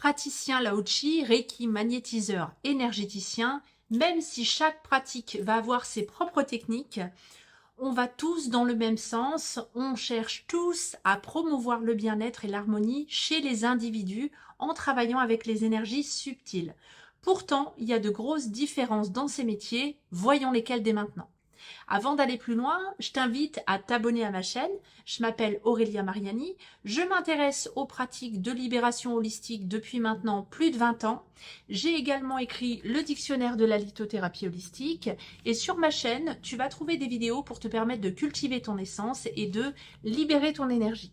praticien Lao-Chi, Reiki, magnétiseur, énergéticien, même si chaque pratique va avoir ses propres techniques, on va tous dans le même sens, on cherche tous à promouvoir le bien-être et l'harmonie chez les individus en travaillant avec les énergies subtiles. Pourtant, il y a de grosses différences dans ces métiers, voyons lesquelles dès maintenant. Avant d'aller plus loin, je t'invite à t'abonner à ma chaîne. Je m'appelle Aurélia Mariani. Je m'intéresse aux pratiques de libération holistique depuis maintenant plus de 20 ans. J'ai également écrit le dictionnaire de la lithothérapie holistique. Et sur ma chaîne, tu vas trouver des vidéos pour te permettre de cultiver ton essence et de libérer ton énergie.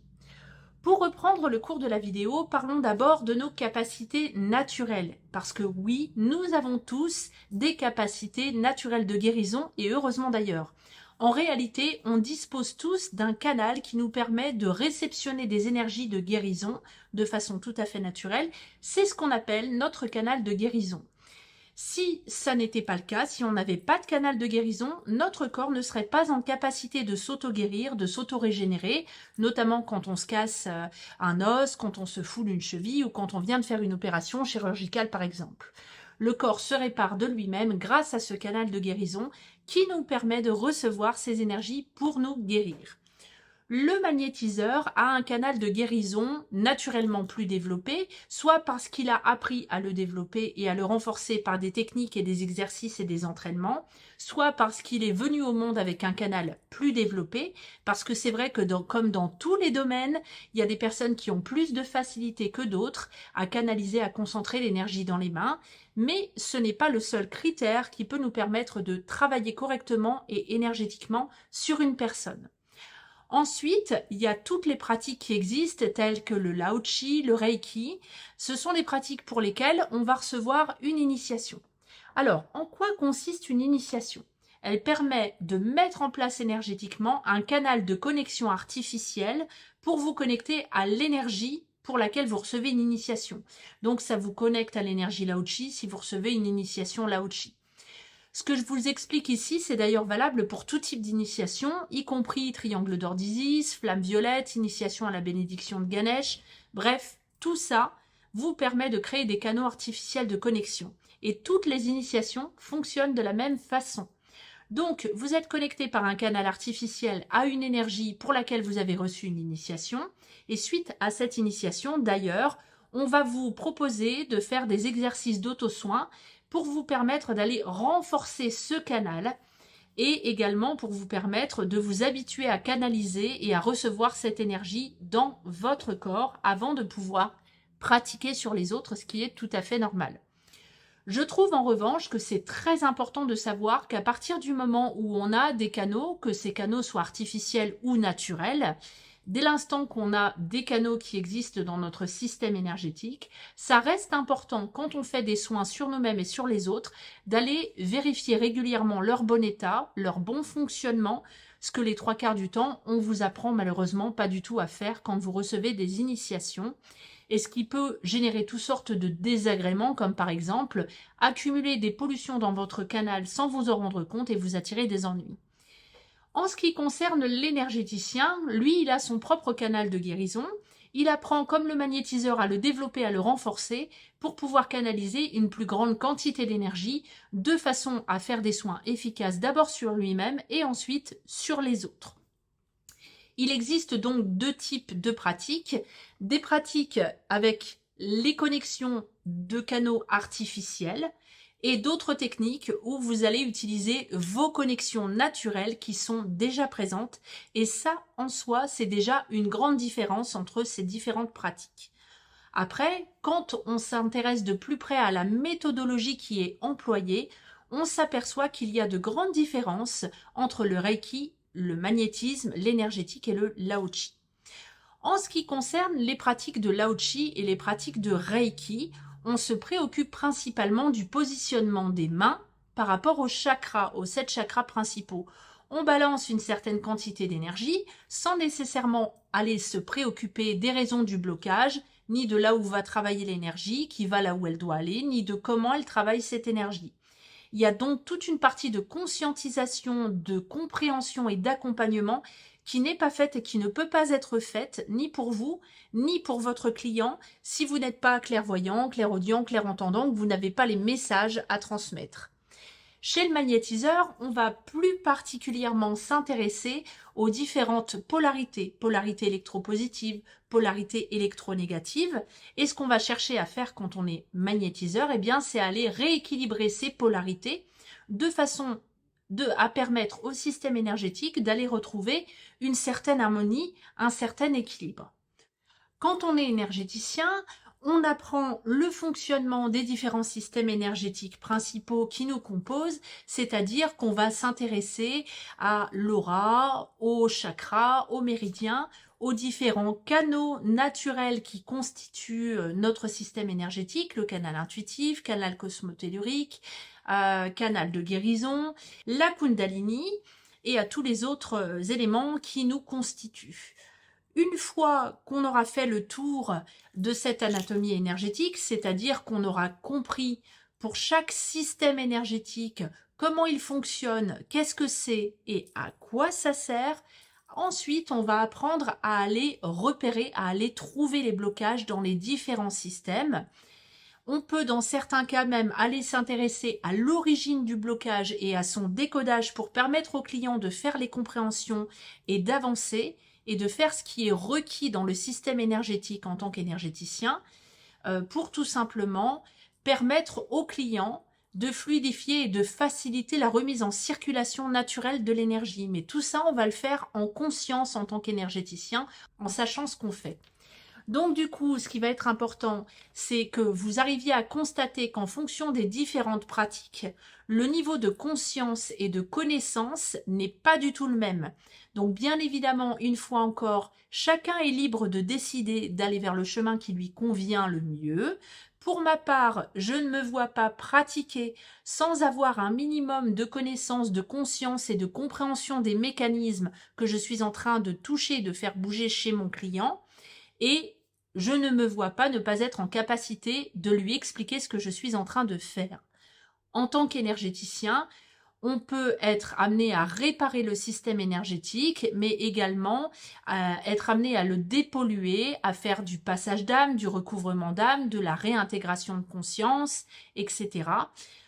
Pour reprendre le cours de la vidéo, parlons d'abord de nos capacités naturelles. Parce que oui, nous avons tous des capacités naturelles de guérison, et heureusement d'ailleurs. En réalité, on dispose tous d'un canal qui nous permet de réceptionner des énergies de guérison de façon tout à fait naturelle. C'est ce qu'on appelle notre canal de guérison. Si ça n'était pas le cas, si on n'avait pas de canal de guérison, notre corps ne serait pas en capacité de s'auto-guérir, de s'auto-régénérer, notamment quand on se casse un os, quand on se foule une cheville ou quand on vient de faire une opération chirurgicale par exemple. Le corps se répare de lui-même grâce à ce canal de guérison qui nous permet de recevoir ces énergies pour nous guérir. Le magnétiseur a un canal de guérison naturellement plus développé, soit parce qu'il a appris à le développer et à le renforcer par des techniques et des exercices et des entraînements, soit parce qu'il est venu au monde avec un canal plus développé, parce que c'est vrai que comme dans tous les domaines, il y a des personnes qui ont plus de facilité que d'autres à canaliser, à concentrer l'énergie dans les mains, mais ce n'est pas le seul critère qui peut nous permettre de travailler correctement et énergétiquement sur une personne. Ensuite, il y a toutes les pratiques qui existent, telles que le Lao-Chi, le Reiki. Ce sont des pratiques pour lesquelles on va recevoir une initiation. Alors, en quoi consiste une initiation? Elle permet de mettre en place énergétiquement un canal de connexion artificielle pour vous connecter à l'énergie pour laquelle vous recevez une initiation. Donc, ça vous connecte à l'énergie Lao-Chi si vous recevez une initiation Lao-Chi. Ce que je vous explique ici, c'est d'ailleurs valable pour tout type d'initiation, y compris triangle d'or d'Isis, flamme violette, initiation à la bénédiction de Ganesh. Bref, tout ça vous permet de créer des canaux artificiels de connexion. Et toutes les initiations fonctionnent de la même façon. Donc, vous êtes connecté par un canal artificiel à une énergie pour laquelle vous avez reçu une initiation. Et suite à cette initiation, d'ailleurs, on va vous proposer de faire des exercices d'auto-soin pour vous permettre d'aller renforcer ce canal et également pour vous permettre de vous habituer à canaliser et à recevoir cette énergie dans votre corps avant de pouvoir pratiquer sur les autres, ce qui est tout à fait normal. Je trouve en revanche que c'est très important de savoir qu'à partir du moment où on a des canaux, que ces canaux soient artificiels ou naturels, dès l'instant qu'on a des canaux qui existent dans notre système énergétique, ça reste important quand on fait des soins sur nous-mêmes et sur les autres, d'aller vérifier régulièrement leur bon état, leur bon fonctionnement, ce que les 3/4 du temps, on vous apprend malheureusement pas du tout à faire quand vous recevez des initiations, et ce qui peut générer toutes sortes de désagréments, comme par exemple accumuler des pollutions dans votre canal sans vous en rendre compte et vous attirer des ennuis. En ce qui concerne l'énergéticien, lui, il a son propre canal de guérison. Il apprend, comme le magnétiseur, à le développer, à le renforcer pour pouvoir canaliser une plus grande quantité d'énergie de façon à faire des soins efficaces d'abord sur lui-même et ensuite sur les autres. Il existe donc deux types de pratiques. Des pratiques avec les connexions de canaux artificiels et d'autres techniques où vous allez utiliser vos connexions naturelles qui sont déjà présentes. Et ça, en soi, c'est déjà une grande différence entre ces différentes pratiques. Après, quand on s'intéresse de plus près à la méthodologie qui est employée, on s'aperçoit qu'il y a de grandes différences entre le Reiki, le magnétisme, l'énergétique et le Lao-Chi. En ce qui concerne les pratiques de Lao-Chi et les pratiques de Reiki, on se préoccupe principalement du positionnement des mains par rapport aux chakras, aux 7 chakras principaux. On balance une certaine quantité d'énergie sans nécessairement aller se préoccuper des raisons du blocage, ni de là où va travailler l'énergie, qui va là où elle doit aller, ni de comment elle travaille cette énergie. Il y a donc toute une partie de conscientisation, de compréhension et d'accompagnement qui n'est pas faite et qui ne peut pas être faite ni pour vous, ni pour votre client, si vous n'êtes pas clairvoyant, clairaudient, clairentendant, que vous n'avez pas les messages à transmettre. Chez le magnétiseur, on va plus particulièrement s'intéresser aux différentes polarités, polarité électropositive, polarité électronégative. Et ce qu'on va chercher à faire quand on est magnétiseur, eh bien, c'est aller rééquilibrer ces polarités de façon à permettre au système énergétique d'aller retrouver une certaine harmonie, un certain équilibre. Quand on est énergéticien, on apprend le fonctionnement des différents systèmes énergétiques principaux qui nous composent, c'est-à-dire qu'on va s'intéresser à l'aura, aux chakras, aux méridiens, aux différents canaux naturels qui constituent notre système énergétique, le canal intuitif, canal cosmotellurique, canal de guérison, la Kundalini et à tous les autres éléments qui nous constituent. Une fois qu'on aura fait le tour de cette anatomie énergétique, c'est-à-dire qu'on aura compris pour chaque système énergétique comment il fonctionne, qu'est-ce que c'est et à quoi ça sert, ensuite on va apprendre à aller repérer, à aller trouver les blocages dans les différents systèmes. On peut dans certains cas même aller s'intéresser à l'origine du blocage et à son décodage pour permettre au client de faire les compréhensions et d'avancer et de faire ce qui est requis dans le système énergétique en tant qu'énergéticien pour tout simplement permettre au client de fluidifier et de faciliter la remise en circulation naturelle de l'énergie. Mais tout ça, on va le faire en conscience en tant qu'énergéticien, en sachant ce qu'on fait. Donc du coup, ce qui va être important, c'est que vous arriviez à constater qu'en fonction des différentes pratiques, le niveau de conscience et de connaissance n'est pas du tout le même. Donc bien évidemment, une fois encore, chacun est libre de décider d'aller vers le chemin qui lui convient le mieux. Pour ma part, je ne me vois pas pratiquer sans avoir un minimum de connaissance, de conscience et de compréhension des mécanismes que je suis en train de toucher et de faire bouger chez mon client. Et je ne me vois pas ne pas être en capacité de lui expliquer ce que je suis en train de faire. En tant qu'énergéticien, on peut être amené à réparer le système énergétique, mais également être amené à le dépolluer, à faire du passage d'âme, du recouvrement d'âme, de la réintégration de conscience, etc.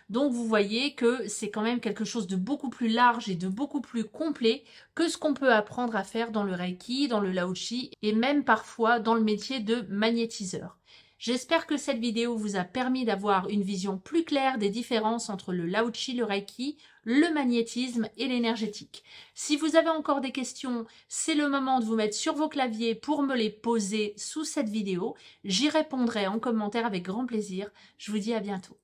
Donc vous voyez que c'est quand même quelque chose de beaucoup plus large et de beaucoup plus complet que ce qu'on peut apprendre à faire dans le Reiki, dans le Lao-Chi et même parfois dans le métier de magnétiseur. J'espère que cette vidéo vous a permis d'avoir une vision plus claire des différences entre le Lao-Chi, le Reiki, le magnétisme et l'énergétique. Si vous avez encore des questions, c'est le moment de vous mettre sur vos claviers pour me les poser sous cette vidéo. J'y répondrai en commentaire avec grand plaisir. Je vous dis à bientôt.